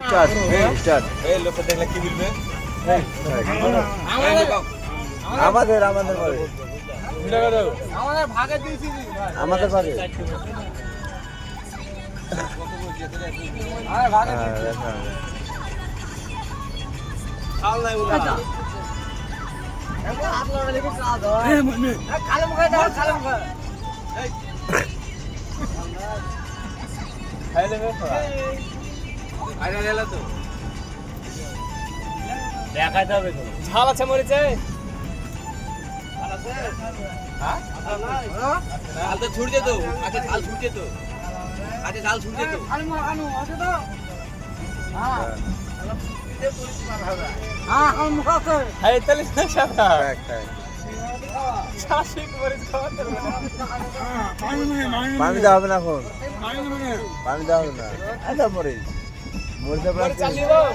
Start start এই লোকটা দেখলে কি বলবে? আমাদের আমাদের বাড়ি আমাদের ভাগে দিয়েছি ভাই। আমাদের বাড়ি আরে ভাগে হ্যাঁ, দিয়েছি। দেখা। খাল নাই বলে আচ্ছা। এমন হাত লাগালে কি কাজ হয়? কালে মুখে দাও, কালে মুখে। খাইলে আরে গেল তো দেখাইতে হবে তো। ঝাল আছে মরিচে ঝাল তো ছুট যেত আগে ঝাল ছুট যেত আগে ঝাল ছুট যেত কালে মুখে কানু আছে তো? হ্যাঁ। হ্যাঁ, কালে মুখে আছে। খাই তাহলে সাদা খাই, খাই। শাসিক মরিচ খাওয়া তো পানি দেওয়া হবে না এখন পানি দেওয়া হবে না আচ্ছা মরিচ মরিচের মরিচ প্রাণ চালিয়ে দাও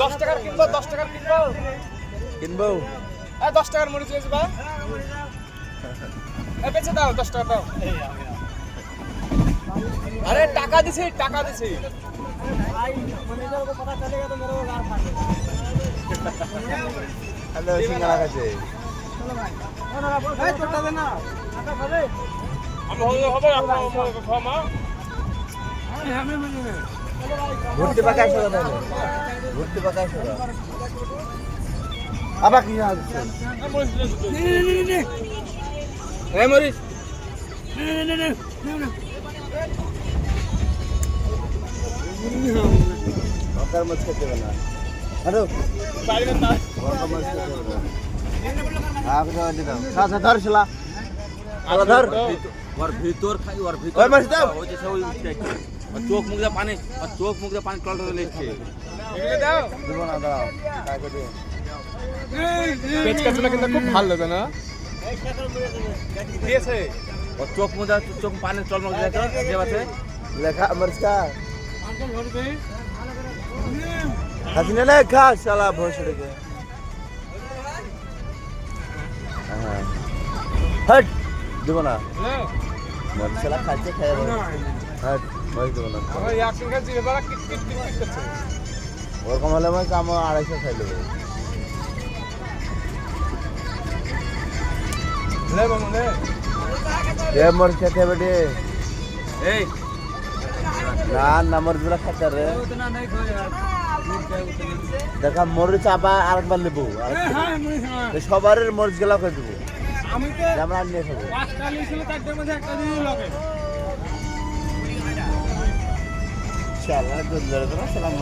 10 টাকার কিনবো 10 টাকার কিনবো কিনবো এই 10 টাকার মরিচ বেচে দাও এই বেচে দাও 10 টাকা দাও আরে টাকা দিছি ম্যানেজার को पता चलेगा तो मेरे को गार फाड़ देगा। হ্যালো সিঙ্গারা খাচ্ছে এই তোটা দে না। আটা খাবে? আমরা হবে আপনার ক্ষমা ভর্তি পাকা 100 টাকা দেবে ভর্তি পাকা 100 টাকা আবার কি আছে এই মরিচ লঙ্কার মরিচ খেতে হবে না হ্যালো বাইরে না লঙ্কার মরিচ খেতে হবে না আপনি দাও দাও সাথে ধর শালা শালা ধর ওর ভিতর খাই ওর ভিতর ওই মাছ দাও। ওই যে সব উঠছে আর চোখ মুখ দিয়ে পানি টলটল লেগছে এগুলো দাও দেব না দাও কাই করে পেঁচ কাটুনা কিন্তু খুব ভালো লাগে না দিয়েছে ওর চোখ পানি টলমল দিয়েছে যে আছে লেখা मर्च का हसीने ने खा साला भोसड़ी के हां हट देबो ना मर्च साला खाचे खाए हट मर्च देबो ना আমার ইয়াকিন খাচ্ছি এবার কিট কিট কিট কিট করছে ওরকম হলে মাছ আমার 250 খাই দেবো লে মামু লে ये मर्च खेते बेटे এই ना ना मर्च बड़ा खाता रे उतना नहीं खो यार। देखा मर्च आबा আরেকবার নেব সবারের মরিচ গলা করে দেবো আমি তো আমরা নিয়ে খাবো 5টা লিয়েছিল, 4টার মধ্যে একটা দিয়ে লাগে। শালা দুধ ধরে তো না সালাম